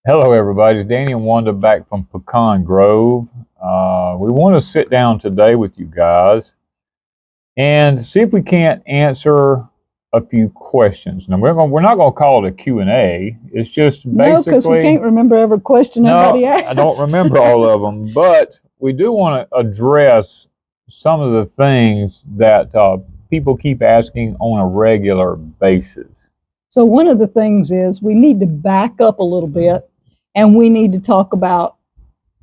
Hello, everybody. It's Danny and Wanda back from Pecan Grove. We want to sit down today with you guys and see if we can't answer a few questions. Now, we're not going to call it a Q&A. It's just No, because we can't remember every question everybody asked. I don't remember all of them, but we do want to address some of the things that people keep asking on a regular basis. So one of the things is we need to back up a little bit, and we need to talk about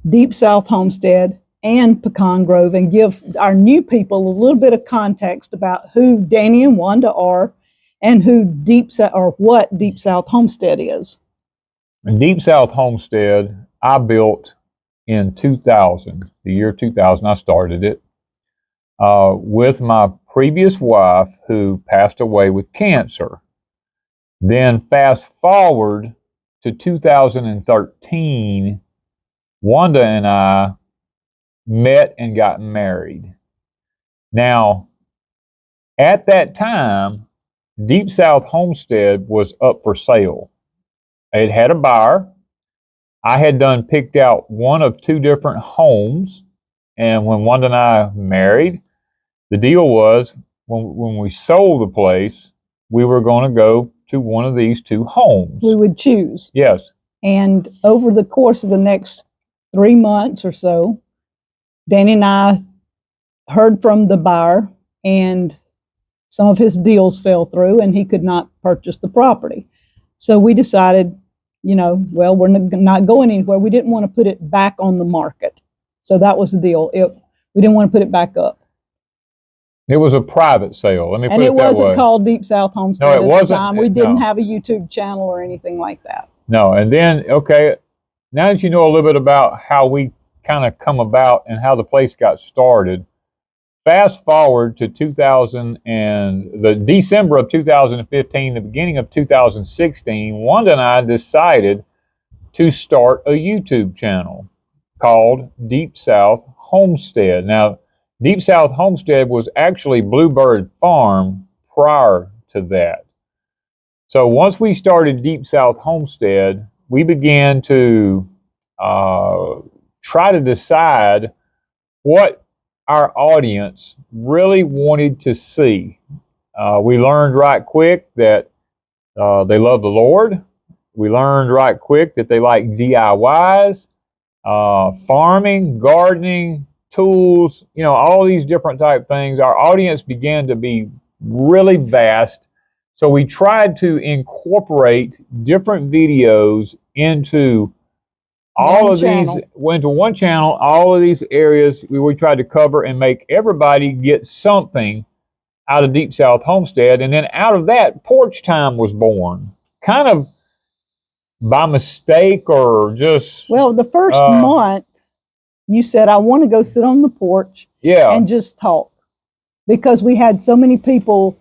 Deepsouth Homestead and Pecan Grove and give our new people a little bit of context about who Danny and Wanda are and who Deepsouth, or what Deepsouth Homestead is. And Deepsouth Homestead, I built in 2000, the year 2000, I started it with my previous wife who passed away with cancer. Then fast forward to 2013, Wanda and I met and got married. Now, at that time, Deepsouth Homestead was up for sale. It had a buyer. I had picked out one of two different homes. And when Wanda and I married, the deal was when we sold the place, we were going to go to one of these two homes. We would choose. Yes. And over the course of the next 3 months or so, Danny and I heard from the buyer, and some of his deals fell through and he could not purchase the property. So we decided, well, we're not going anywhere. We didn't want to put it back on the market. So that was the deal. We didn't want to put it back up. It was a private sale. Let me put it that way. And it wasn't called Deepsouth Homestead at the time. We didn't have a YouTube channel or anything like that. No, and then, okay, now that you know a little bit about how we kind of come about and how the place got started, fast forward to the December of 2015, the beginning of 2016, Wanda and I decided to start a YouTube channel called Deepsouth Homestead. Now, Deepsouth Homestead was actually Bluebird Farm prior to that. So once we started Deepsouth Homestead, we began to try to decide what our audience really wanted to see. We learned right quick that they love the Lord. We learned right quick that they like DIYs, farming, gardening, tools, all these different type things. Our audience began to be really vast. So we tried to incorporate different videos into into one channel, all of these areas we tried to cover and make everybody get something out of Deepsouth Homestead. And then out of that, Porch Time was born. Kind of by mistake or just... Well, the first month, you said, I want to go sit on the porch and just talk. Because we had so many people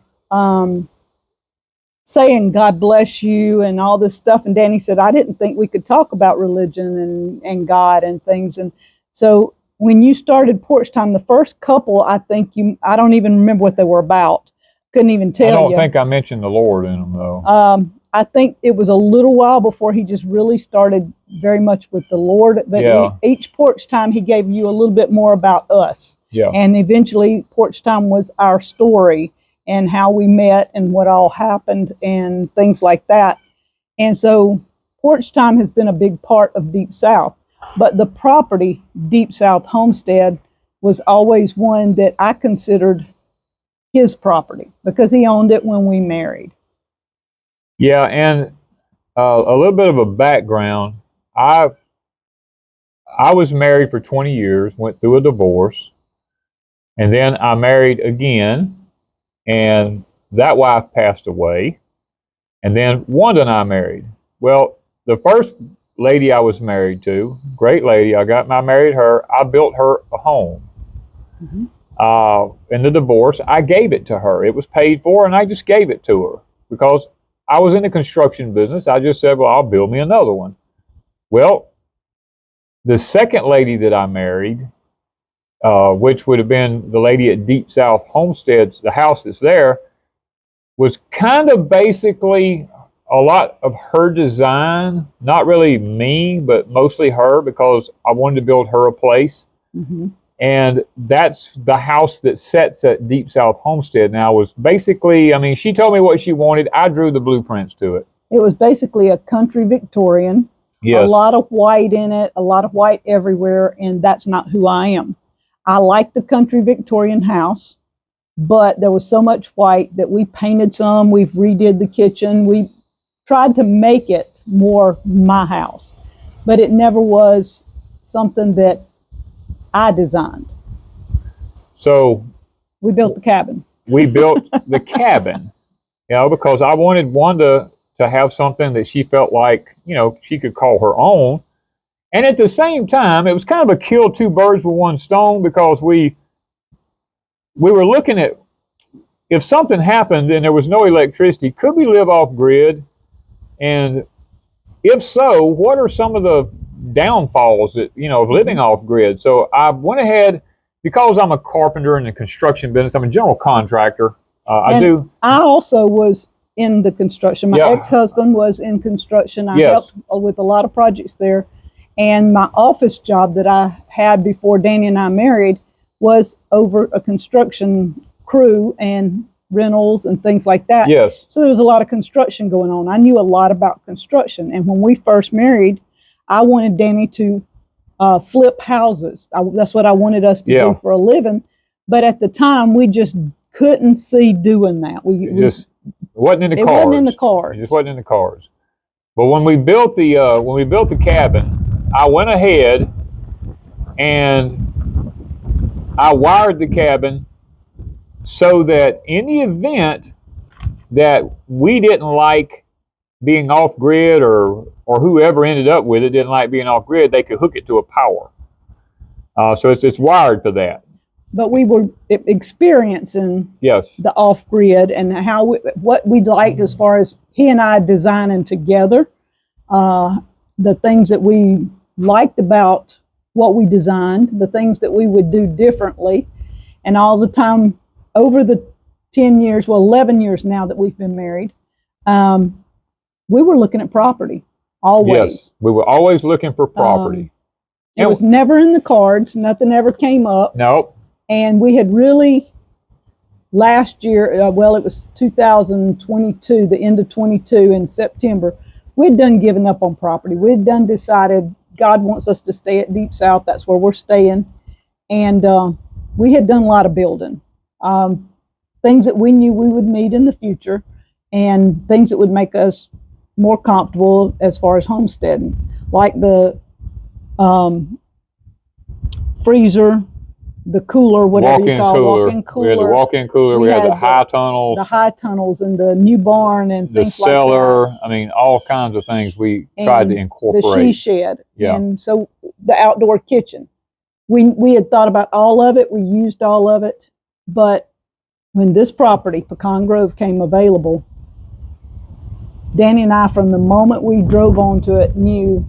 saying, God bless you, and all this stuff. And Danny said, I didn't think we could talk about religion and God and things. And so when you started Porch Time, the first couple, I don't even remember what they were about. Couldn't even tell you. I don't think I mentioned the Lord in them, though. I think it was a little while before he just really started very much with the Lord. But each Porch Time, he gave you a little bit more about us. Yeah. And eventually, Porch Time was our story and how we met and what all happened and things like that. And so Porch Time has been a big part of Deepsouth. But the property, Deepsouth Homestead, was always one that I considered his property because he owned it when we married. Yeah, and a little bit of a background. I was married for 20 years, went through a divorce, and then I married again, and that wife passed away, and then Wanda and I married. Well, the first lady I was married to, great lady, I married her, I built her a home. In the divorce, I gave it to her. It was paid for, and I just gave it to her because I was in the construction business. I just said, well, I'll build me another one. Well, the second lady that I married, which would have been the lady at Deepsouth Homestead, the house that's there, was kind of basically a lot of her design, not really me, but mostly her, because I wanted to build her a place. Mm-hmm. And that's the house that sets at Deepsouth Homestead now. Was basically, I mean, she told me what she wanted. I drew the blueprints to it. It was basically a country Victorian. Yes. A lot of white in it, a lot of white everywhere, and that's not who I am. I like the country Victorian house, but there was so much white that we painted some, we've redid the kitchen, we tried to make it more my house, but it never was something that I designed. So we built the cabin. We built the cabin, you know, because I wanted Wanda to have something that she felt like, you know, she could call her own. And at the same time, it was kind of a kill two birds with one stone, because we were looking at, if something happened and there was no electricity, could we live off grid? And if so, what are some of the downfalls that, you know, of living off grid? So I went ahead, because I'm a carpenter in the construction business, I'm a general contractor. I also was in the construction. My ex-husband was in construction. I helped with a lot of projects there. And my office job that I had before Danny and I married was over a construction crew and rentals and things like that. Yes. So there was a lot of construction going on. I knew a lot about construction. And when we first married, I wanted Danny to flip houses. That's what I wanted us to do for a living. But at the time, we just couldn't see doing that. It just wasn't in the cards. It wasn't in the cards. It just wasn't in the cards. But when we built the cabin, I went ahead and I wired the cabin so that in the event that we didn't like being off grid, or whoever ended up with it didn't like being off grid, they could hook it to a power. So it's wired for that. But we were experiencing the off grid and what we liked as far as he and I designing together, the things that we liked about what we designed, the things that we would do differently, and all the time over the 10 years, well, 11 years now that we've been married, we were looking at property, always. Yes, we were always looking for property. It was never in the cards. Nothing ever came up. Nope. And we had really, last year, well, it was 2022, the end of 22 in September, we'd done given up on property. We'd done decided God wants us to stay at Deepsouth. That's where we're staying. And we had done a lot of building. Things that we knew we would need in the future, and things that would make us more comfortable as far as homesteading, like the freezer, the cooler, whatever you call it, walk-in cooler. We had the walk-in cooler. We had the high tunnels. The high tunnels and the new barn and things like that. The cellar. I mean, all kinds of things we tried to incorporate. The she shed. Yeah. And so the outdoor kitchen. We had thought about all of it. We used all of it. But when this property, Pecan Grove, came available, Danny and I, from the moment we drove onto it, knew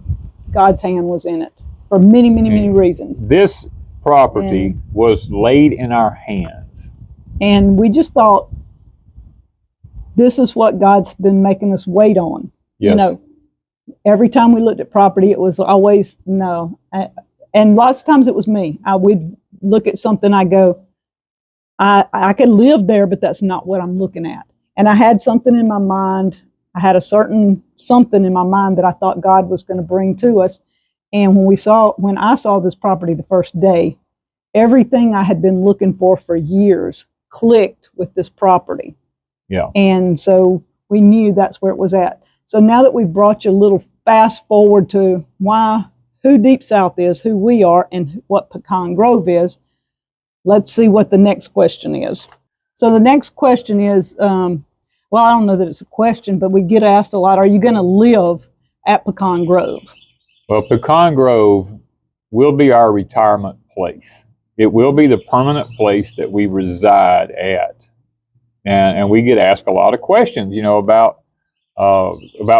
God's hand was in it for many, many, many reasons. This property was laid in our hands. And we just thought, this is what God's been making us wait on. Yes. You know, every time we looked at property, it was always no. And lots of times it was me. I would look at something, I go, I could live there, but that's not what I'm looking at. And I had something in my mind. I had a certain something in my mind that I thought God was going to bring to us. And when I saw this property the first day, everything I had been looking for years clicked with this property. Yeah. And so we knew that's where it was at. So now that we've brought you a little fast forward to who Deepsouth is, who we are, and what Pecan Grove is, let's see what the next question is. So the next question is, well, I don't know that it's a question, but we get asked a lot, are you going to live at Pecan Grove? Well, Pecan Grove will be our retirement place. It will be the permanent place that we reside at. And we get asked a lot of questions, you know, about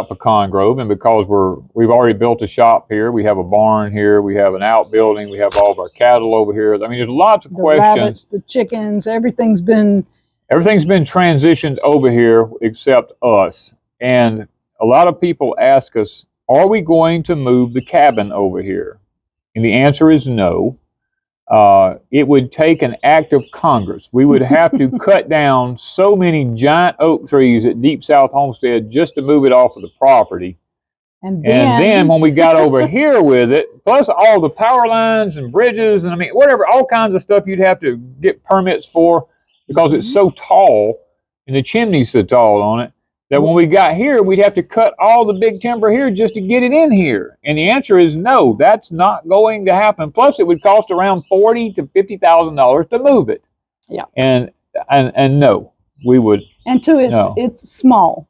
Pecan Grove. And because we've already built a shop here, we have a barn here, we have an outbuilding, we have all of our cattle over here. I mean, there's lots of questions. The rabbits, the chickens, everything's been transitioned over here except us. And a lot of people ask us, are we going to move the cabin over here? And the answer is no. It would take an act of Congress. We would have to cut down so many giant oak trees at Deepsouth Homestead just to move it off of the property. And then when we got over here with it, plus all the power lines and bridges, and I mean, whatever, all kinds of stuff you'd have to get permits for because it's so tall and the chimney's so tall on it, that when we got here, we'd have to cut all the big timber here just to get it in here. And the answer is no, that's not going to happen. Plus, it would cost around $40,000 to $50,000 to move it. Yeah. And no, we would. And two, no. It's small.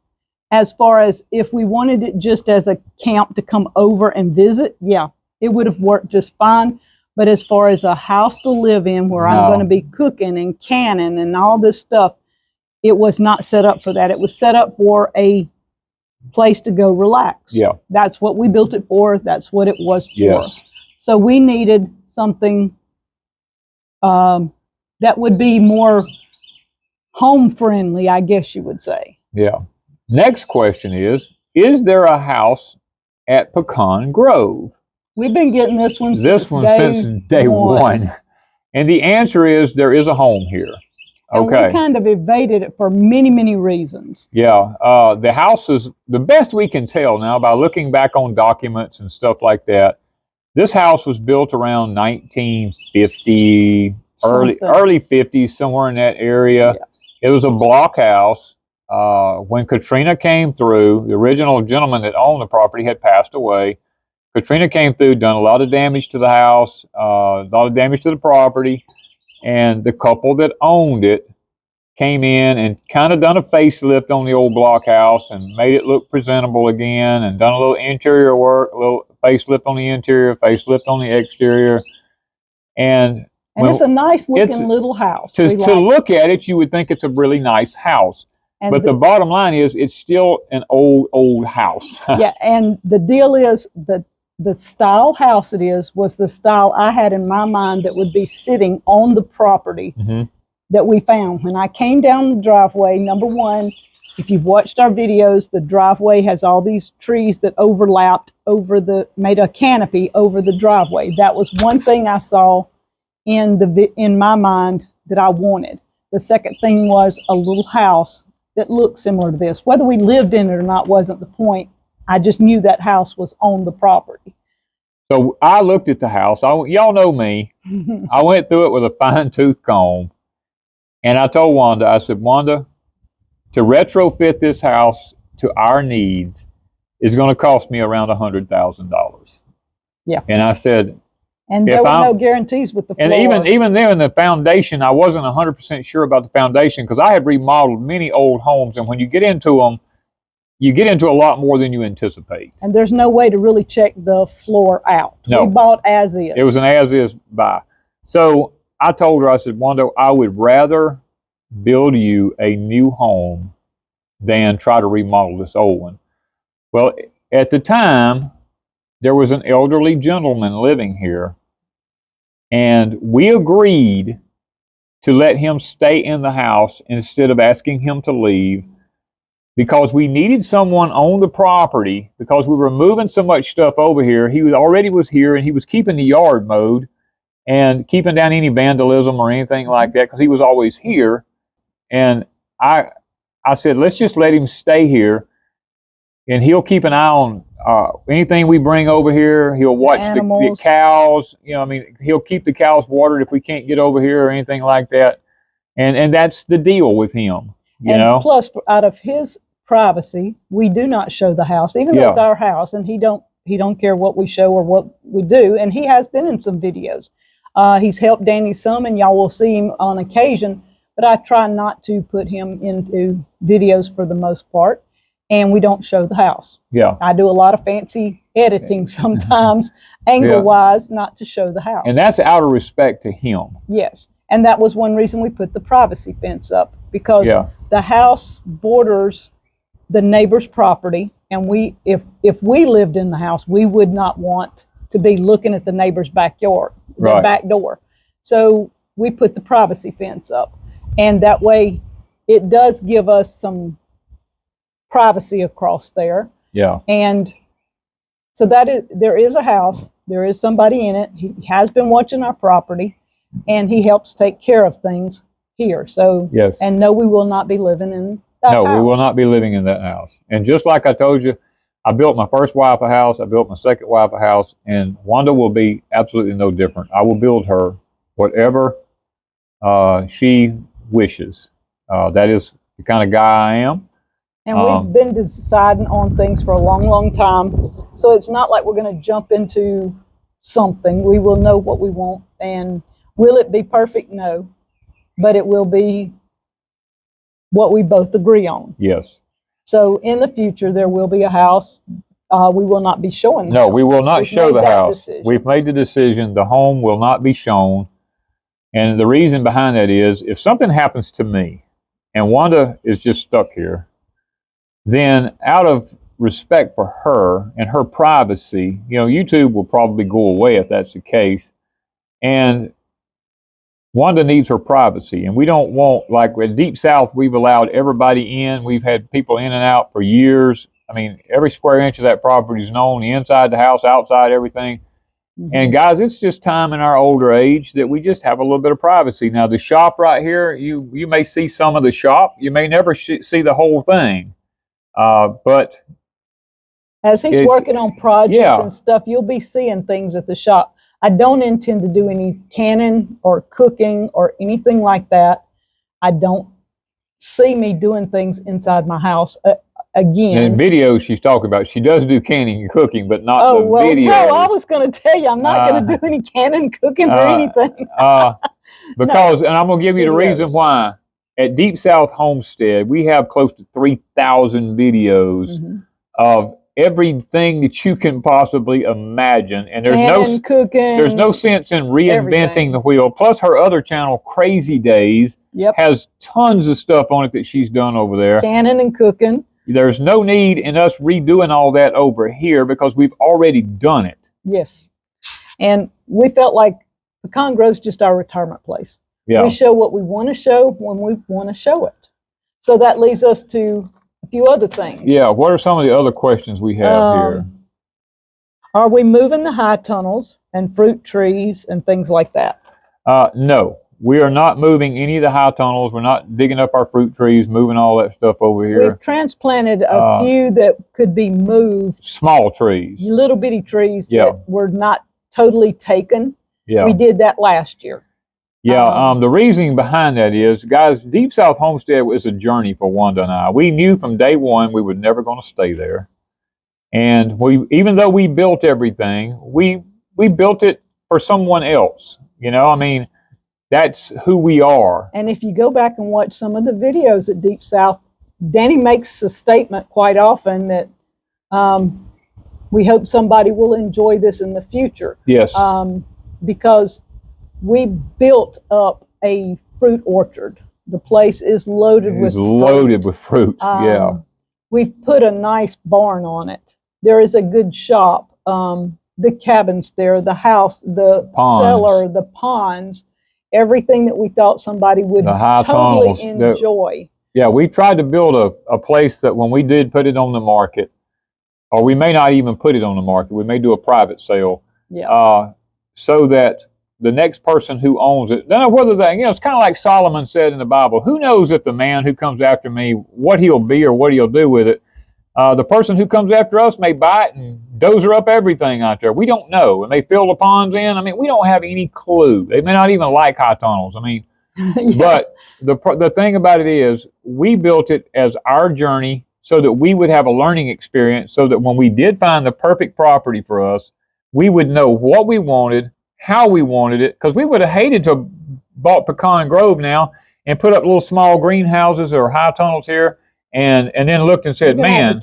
As far as if we wanted it just as a camp to come over and visit, yeah, it would have worked just fine. But as far as a house to live in where I'm going to be cooking and canning and all this stuff, it was not set up for that. It was set up for a place to go relax. Yeah. That's what we built it for. That's what it was for. Yes. So we needed something that would be more home friendly, I guess you would say. Yeah. Next question is there a house at Pecan Grove? We've been getting this one since day one. And the answer is there is a home here. Okay. And we kind of evaded it for many, many reasons. Yeah. The house is, the best we can tell now by looking back on documents and stuff like that, this house was built around 1950, early 50s, somewhere in that area. Yeah. It was a block house. When Katrina came through, the original gentleman that owned the property had passed away. Katrina came through, done a lot of damage to the house, a lot of damage to the property, and the couple that owned it came in and kind of done a facelift on the old block house and made it look presentable again, and done a little interior work, a little facelift on the interior, facelift on the exterior. And it's a nice looking little house. To look at it, you would think it's a really nice house. But the bottom line is, it's still an old house. Yeah, and the deal is that the style house it is was the style I had in my mind that would be sitting on the property that we found. When I came down the driveway, number one, if you've watched our videos, the driveway has all these trees that overlapped made a canopy over the driveway. That was one thing I saw in my mind that I wanted. The second thing was a little house that looked similar to this. Whether we lived in it or not wasn't the point. I just knew that house was on the property. So I looked at the house. Y'all know me. I went through it with a fine-tooth comb. And I told Wanda, I said, Wanda, to retrofit this house to our needs is going to cost me around $100,000. Yeah. And I said, and there were no guarantees with the floor. And even there in the foundation, I wasn't 100% sure about the foundation because I had remodeled many old homes, and when you get into them, you get into a lot more than you anticipate. And there's no way to really check the floor out. No. We bought as is. It was an as is buy. So I told her, I said, Wanda, I would rather build you a new home than try to remodel this old one. Well, at the time, there was an elderly gentleman living here, and we agreed to let him stay in the house instead of asking him to leave, because we needed someone on the property because we were moving so much stuff over here. He already was here, and he was keeping the yard mowed and keeping down any vandalism or anything like that because he was always here. And I said, let's just let him stay here, and he'll keep an eye on anything we bring over here. He'll watch the cows. You know, I mean, he'll keep the cows watered if we can't get over here or anything like that. And that's the deal with him. You know. Plus, out of his privacy, we do not show the house, even though it's our house, and he don't care what we show or what we do. And he has been in some videos. He's helped Danny some, and y'all will see him on occasion. But I try not to put him into videos for the most part. And we don't show the house. Yeah. I do a lot of fancy editing sometimes, angle-wise, not to show the house. And that's out of respect to him. Yes. And that was one reason we put the privacy fence up, because the house borders the neighbor's property. And if we lived in the house, we would not want to be looking at the neighbor's backyard, the back door. So we put the privacy fence up. And that way it does give us some privacy across there. Yeah. And so there is a house, there is somebody in it. He has been watching our property, and he helps take care of things here. So, Yes. and no, we will not be living in that house. No, we will not be living in that house. And just like I told you, I built my first wife a house, I built my second wife a house, and Wanda will be absolutely no different. I will build her whatever she wishes. That is the kind of guy I am. And we've been deciding on things for a long, long time. So it's not like we're going to jump into something. We will know what we want. And will it be perfect? No. But it will be what we both agree on. Yes. So in the future, there will be a house. We will not be showing the house. No, we will not show the house. Decision. We've made the decision. The home will not be shown. And the reason behind that is if something happens to me and Wanda is just stuck here, then out of respect for her and her privacy, you know, YouTube will probably go away if that's the case. And Wanda needs her privacy. And we don't want, like at Deepsouth, we've allowed everybody in. We've had people in and out for years. I mean, every square inch of that property is known, the inside the house, outside, everything. And guys, it's just time in our older age that we just have a little bit of privacy. Now, the shop right here, you may see some of the shop. You may never see the whole thing. But as he's working on projects and stuff, you'll be seeing things at the shop. I don't intend to do any canning or cooking or anything like that. I don't see me doing things inside my house. Again, in videos she's talking about, she does do canning and cooking, but not the videos. No, I was going to tell you, I'm not going to do any canning, cooking, or anything. Because, and I'm going to give you the reason why. At Deepsouth Homestead, we have close to 3,000 videos of everything that you can possibly imagine, and there's no sense in reinventing the wheel. Plus, her other channel, Crazy Days, has tons of stuff on it that she's done over there. Canning and cooking. There's no need in us redoing all that over here because we've already done it. Yes, and we felt like Pecan Grove's just our retirement place. Yeah. We show what we want to show when we want to show it. So that leads us to a few other things. Yeah, what are some of the other questions we have here? Are we moving the high tunnels and fruit trees and things like that? No, we are not moving any of the high tunnels. We're not digging up our fruit trees, moving all that stuff over here. We've transplanted a few that could be moved. Small trees. Little bitty trees that were not totally taken. Yeah. We did that last year. Yeah, the reasoning behind that is, guys, Deepsouth Homestead was a journey for Wanda and I. We knew from day one we were never going to stay there. And even though we built everything, we built it for someone else. You know, I mean, that's who we are. And if you go back and watch some of the videos at Deepsouth, Danny makes a statement quite often that we hope somebody will enjoy this in the future. Yes. Because we built up a fruit orchard. The place is loaded with fruit. Yeah. We've put a nice barn on it. There is a good shop. The cabins there, the house, the cellar, the ponds, everything that we thought somebody would totally enjoy. Yeah, we tried to build a place that when we did put it on the market, or we may not even put it on the market, we may do a private sale, so that the next person who owns it, whether they, it's kind of like Solomon said in the Bible, who knows if the man who comes after me, what he'll be or what he'll do with it. The person who comes after us may buy it and dozer up everything out there. We don't know. And they fill the ponds in. I mean, we don't have any clue. They may not even like high tunnels. I mean, but the thing about it is we built it as our journey so that we would have a learning experience, so that when we did find the perfect property for us, we would know what we wanted, how we wanted it, because we would have hated to have bought Pecan Grove now and put up little small greenhouses or high tunnels here, and then looked and said, man,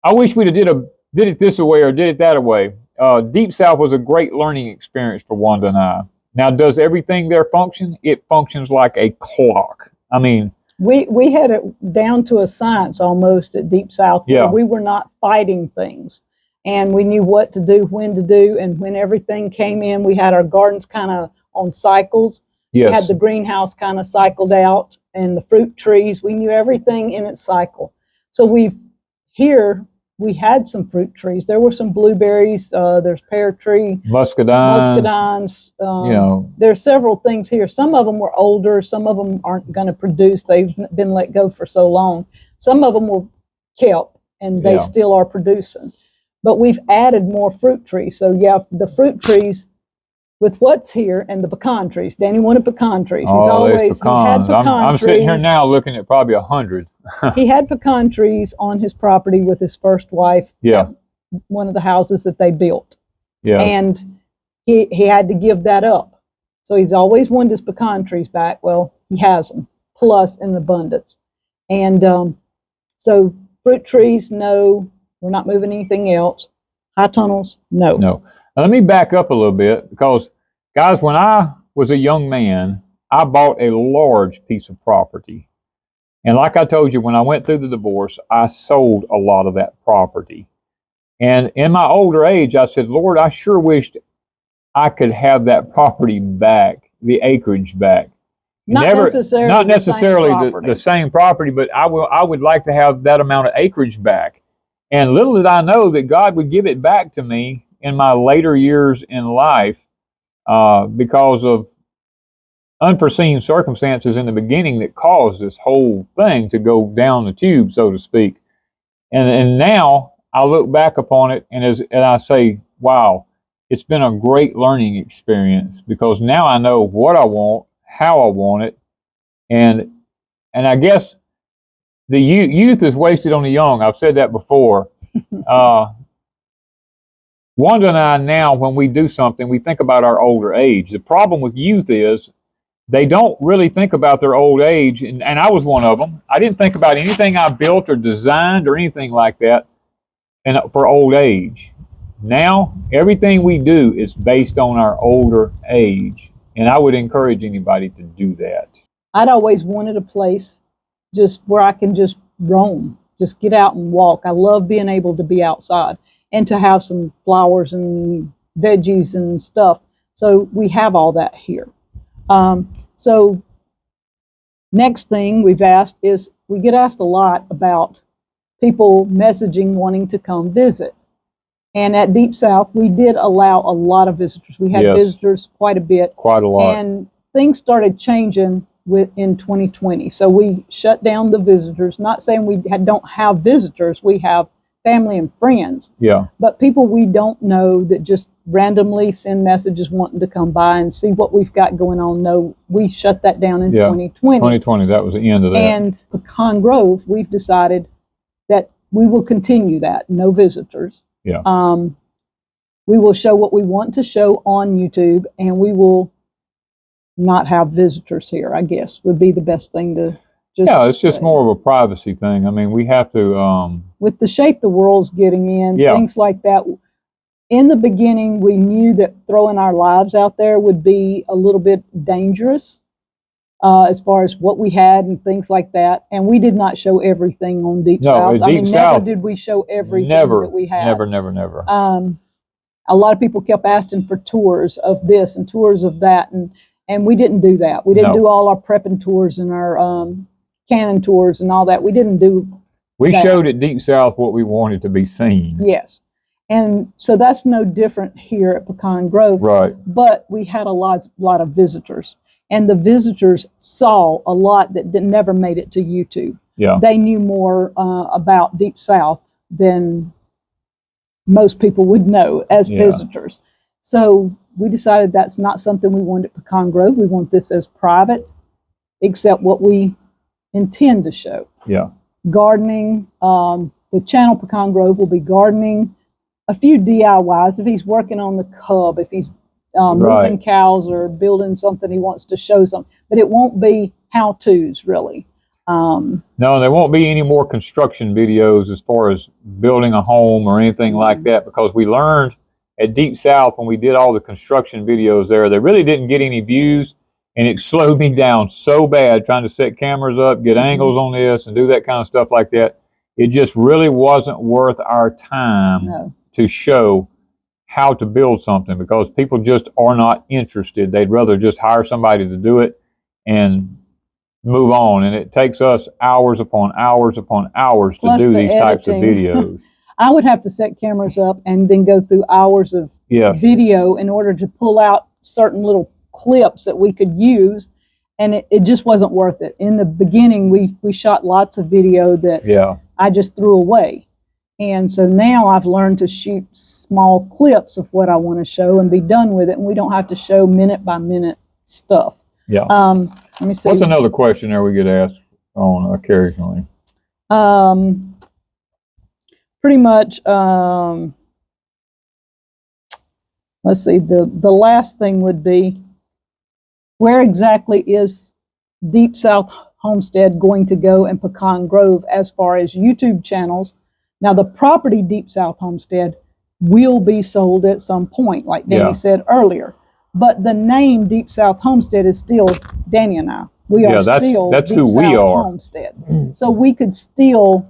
I wish we'd have did it this way or did it that way. Deepsouth was a great learning experience for Wanda and I. Now, does everything there function? It functions like a clock. I mean, we had it down to a science almost at Deepsouth. Yeah. Where we were not fighting things. And we knew what to do, when to do, and when everything came in, we had our gardens kind of on cycles. Yes. We had the greenhouse kind of cycled out, and the fruit trees. We knew everything in its cycle. So we had some fruit trees. There were some blueberries. There's pear tree, muscadines. You know, there's several things here. Some of them were older. Some of them aren't going to produce. They've been let go for so long. Some of them were kept, and they still are producing. But we've added more fruit trees. So yeah, the fruit trees with what's here and the pecan trees. Danny wanted pecan trees. He's always, he had pecan I'm trees. sitting here now looking at probably 100. He had pecan trees on his property with his first wife. Yeah. One of the houses that they built. Yeah. And he had to give that up. So he's always wanted his pecan trees back. Well, he has them, plus in abundance. And so fruit trees, no. We're not moving anything else. High tunnels, no. No. Now, let me back up a little bit because, guys, when I was a young man, I bought a large piece of property. And like I told you, when I went through the divorce, I sold a lot of that property. And in my older age, I said, Lord, I sure wished I could have that property back, the acreage back. Not necessarily the same property, but I would like to have that amount of acreage back. And little did I know that God would give it back to me in my later years in life because of unforeseen circumstances in the beginning that caused this whole thing to go down the tube, so to speak. And now I look back upon it and I say, wow, it's been a great learning experience because now I know what I want, how I want it, and I guess the youth is wasted on the young. I've said that before. Wanda and I now, when we do something, we think about our older age. The problem with youth is they don't really think about their old age, and I was one of them. I didn't think about anything I built or designed or anything like that for old age. Now, everything we do is based on our older age, and I would encourage anybody to do that. I'd always wanted a place just where I can just roam, just get out and walk. I love being able to be outside and to have some flowers and veggies and stuff. So we have all that here. So next thing we've asked is, we get asked a lot about people messaging wanting to come visit. And at Deepsouth, we did allow a lot of visitors. We had visitors quite a bit. Quite a lot. And things started changing in 2020. So we shut down the visitors. Not saying we don't have visitors. We have family and friends. Yeah. But people we don't know that just randomly send messages wanting to come by and see what we've got going on. No, we shut that down in 2020. 2020, that was the end of that. And Pecan Grove, we've decided that we will continue that. No visitors. Yeah. We will show what we want to show on YouTube, and we will not have visitors here, I guess, would be the best thing to just it's just more of a privacy thing. I mean, we have to... with the shape the world's getting in, things like that. In the beginning, we knew that throwing our lives out there would be a little bit dangerous as far as what we had and things like that. And we did not show everything on Deepsouth. I mean, never did we show everything that we had. Never. A lot of people kept asking for tours of this and tours of that, and we didn't do that. We didn't do all our prepping tours and our canning tours and all that. We didn't do We showed at Deepsouth what we wanted to be seen. Yes. And so that's no different here at Pecan Grove. Right. But we had a lot of visitors. And the visitors saw a lot that never made it to YouTube. Yeah. They knew more about Deepsouth than most people would know as visitors. So we decided that's not something we wanted at Pecan Grove. We want this as private, except what we intend to show. Yeah. Gardening, the channel Pecan Grove will be gardening, a few DIYs if he's working on the cub, if he's moving cows or building something he wants to show something, but it won't be how-tos really. No, there won't be any more construction videos as far as building a home or anything like that, because we learned at Deepsouth when we did all the construction videos there, they really didn't get any views, and it slowed me down so bad trying to set cameras up, get angles on this, and do that kind of stuff like that. It just really wasn't worth our time to show how to build something, because people just are not interested. They'd rather just hire somebody to do it, and move on, and it takes us hours upon hours upon hours Plus to do the these types of editing. videos. I would have to set cameras up and then go through hours of Yes. video in order to pull out certain little clips that we could use, and it just wasn't worth it. In the beginning, we shot lots of video that Yeah. I just threw away. And so now I've learned to shoot small clips of what I want to show and be done with it, and we don't have to show minute by minute stuff. Yeah. Let me see. What's another question there we get asked on occasionally? Pretty much, let's see, the last thing would be, where exactly is Deepsouth Homestead going to go in Pecan Grove as far as YouTube channels? Now, the property Deepsouth Homestead will be sold at some point, like Danny said earlier. But the name Deepsouth Homestead is still Danny and I. We are still that's who we Deepsouth are. Homestead. So we could still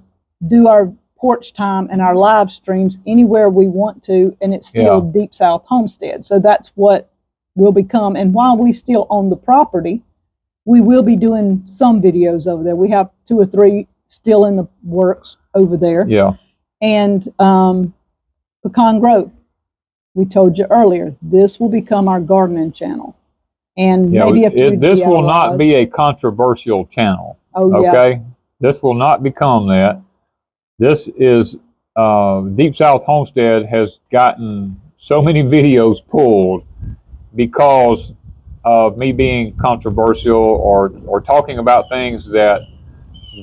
do our porch time and our live streams anywhere we want to, and it's still Deepsouth Homestead. So that's what will become. And while we still own the property, we will be doing some videos over there. We have 2 or 3 still in the works over there. Yeah. And Pecan Grove, we told you earlier, this will become our gardening channel. And maybe a few this DIYs. will not be a controversial channel. Oh, yeah. Okay? This will not become that. This is, Deepsouth Homestead has gotten so many videos pulled because of me being controversial or talking about things that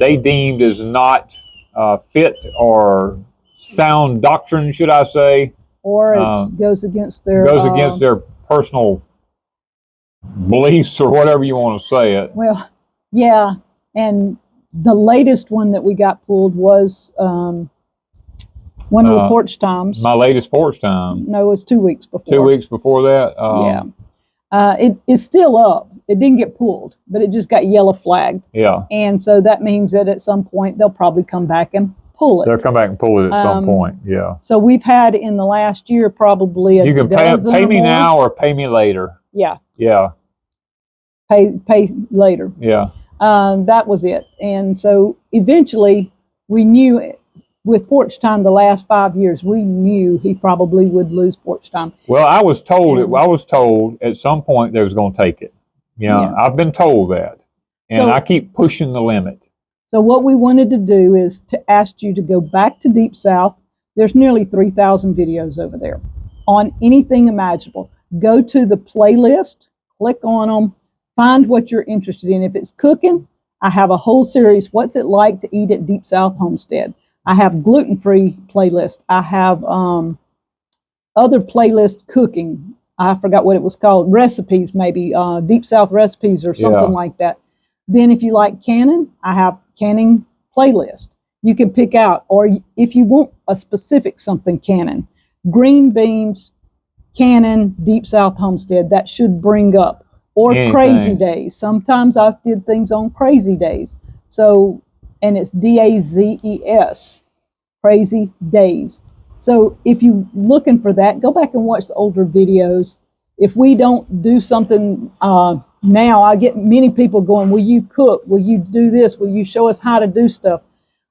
they deemed as not fit or sound doctrine, should I say. Or it goes against their personal beliefs, or whatever you want to say it. Well, yeah, and the latest one that we got pulled was one of the porch times. My latest porch time. No, it was 2 weeks before. 2 weeks before that. It's still up. It didn't get pulled, but it just got yellow flagged. Yeah. And so that means that at some point they'll probably come back and pull it. They'll come back and pull it at some point. Yeah. So we've had in the last year probably you can pay me now or pay me later. Yeah. Yeah. Pay later. Yeah. That was it. And so eventually we knew with porch time the last 5 years, we knew he probably would lose porch time. Well, I was told at some point they was going to take it. You know, I've been told that. And I keep pushing the limit. So what we wanted to do is to ask you to go back to Deepsouth. There's nearly 3,000 videos over there on anything imaginable. Go to the playlist, click on them, find what you're interested in. If it's cooking, I have a whole series, What's It Like to Eat at Deepsouth Homestead. I have gluten-free playlist. I have other playlist cooking. I forgot what it was called. Recipes, maybe Deepsouth recipes or something like that. Then if you like canning, I have canning playlist. You can pick out, or if you want a specific something canning, green beans, canning, Deepsouth Homestead, that should bring up. Or Crazy Days. Sometimes I did things on Crazy Days. So, and it's DAZES, Crazy Days. So if you're looking for that, go back and watch the older videos. If we don't do something now, I get many people going, will you cook? Will you do this? Will you show us how to do stuff?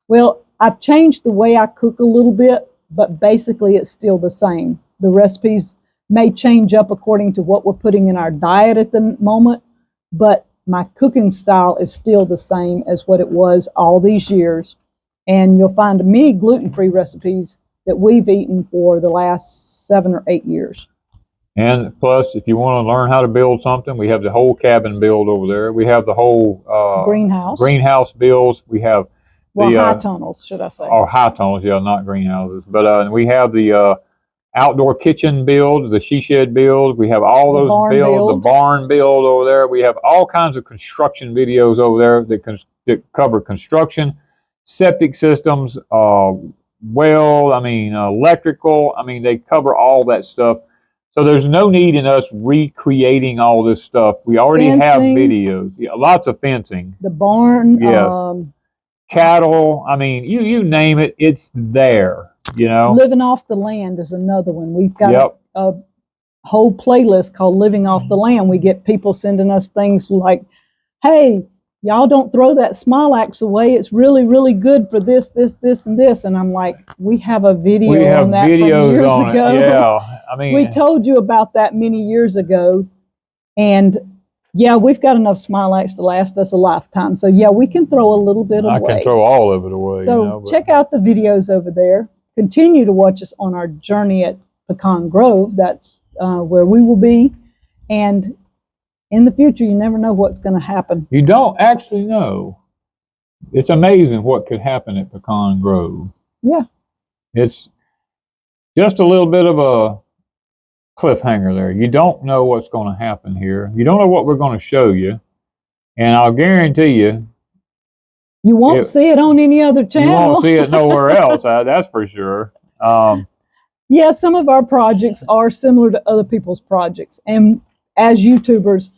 Well, I've changed the way I cook a little bit, but basically it's still the same. The recipes may change up according to what we're putting in our diet at the moment, but my cooking style is still the same as what it was all these years. And you'll find many gluten-free recipes that we've eaten for the last 7 or 8 years. And plus, if you want to learn how to build something, we have the whole cabin build over there. We have the whole greenhouse builds. We have high tunnels, should I say? Or high tunnels, yeah, not greenhouses. But we have the outdoor kitchen build, the she shed build. We have all those builds, the barn build over there. We have all kinds of construction videos over there that cover construction, septic systems, electrical. I mean, they cover all that stuff. So there's no need in us recreating all this stuff. We already have videos. Yeah, lots of fencing. The barn. Yes. Cattle. I mean, you name it, it's there. You know. Living off the land is another one. We've got a whole playlist called Living Off the Land. We get people sending us things like, hey, y'all don't throw that Smilax away. It's really, really good for this, this, this, and this. And I'm like, we have a video We have on that videos from years on ago. it. Yeah, I mean, We told you about that many years ago. And yeah, we've got enough Smilax to last us a lifetime. So yeah, we can throw a little bit away. I can throw all of it away. So you know, check out the videos over there. Continue to watch us on our journey at Pecan Grove. That's where we will be. And in the future, you never know what's going to happen. You don't actually know. It's amazing what could happen at Pecan Grove. Yeah. It's just a little bit of a cliffhanger there. You don't know what's going to happen here. You don't know what we're going to show you. And I'll guarantee you, you won't see it on any other channel. You won't see it nowhere else, that's for sure. Yeah, some of our projects are similar to other people's projects. And as YouTubers,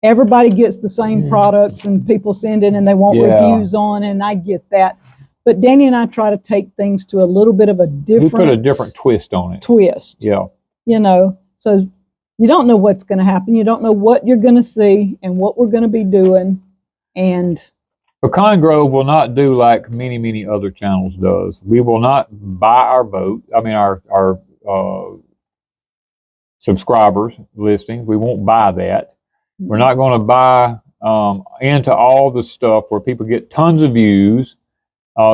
everybody gets the same products and people send in and they want reviews on, and I get that. But Danny and I try to take things to a little bit of a different... We put a different twist on it. Yeah. You know, so you don't know what's going to happen. You don't know what you're going to see and what we're going to be doing. And Pecan Grove will not do like many other channels does. We will not buy our boat. I mean, our subscribers listings. We won't buy that. We're not going to buy into all the stuff where people get tons of views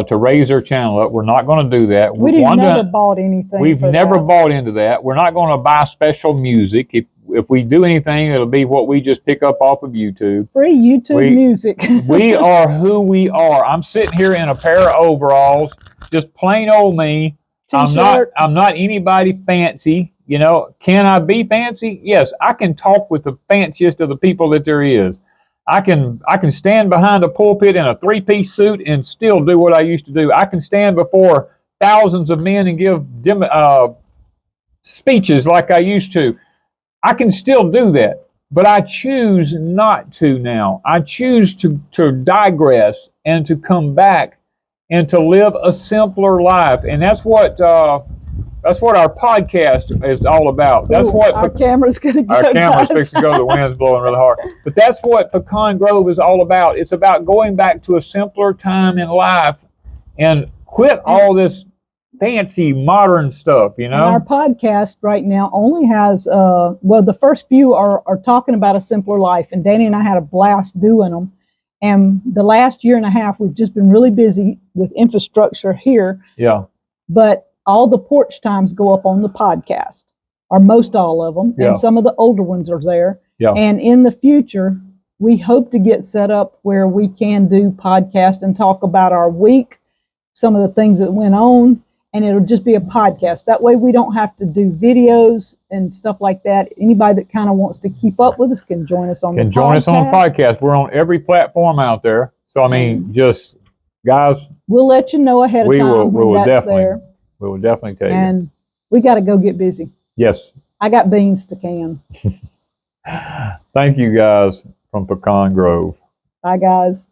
to raise their channel up. We're not going to do that. We've never bought anything. We've never bought into that. We're not going to buy special music. If we do anything, it'll be what we just pick up off of YouTube. Free YouTube music. We are who we are. I'm sitting here in a pair of overalls, just plain old me. T-shirt. I'm not anybody fancy. You know, can I be fancy? Yes, I can talk with the fanciest of the people that there is. I can stand behind a pulpit in a three-piece suit and still do what I used to do. I can stand before thousands of men and give speeches like I used to. I can still do that, but I choose not to now. I choose to digress and to come back and to live a simpler life, and that's what our podcast is all about. That's what our camera's going to go. Our camera's fixing to go. The wind's blowing really hard. But that's what Pecan Grove is all about. It's about going back to a simpler time in life and quit all this fancy modern stuff, you know. And our podcast right now only has well, the first few are talking about a simpler life, and Danny and I had a blast doing them. And the last year and a half, we've just been really busy with infrastructure here. Yeah. But all the porch times go up on the podcast, or most all of them, and some of the older ones are there. Yeah. And in the future, we hope to get set up where we can do podcast and talk about our week, some of the things that went on, and it'll just be a podcast. That way we don't have to do videos and stuff like that. Anybody that kind of wants to keep up with us can join us on the podcast. Join us on the podcast. We're on every platform out there. So, I mean, just, guys. We'll let you know ahead of time when that's there. We will definitely tell you. And we got to go get busy. Yes. I got beans to can. Thank you, guys, from Pecan Grove. Bye, guys.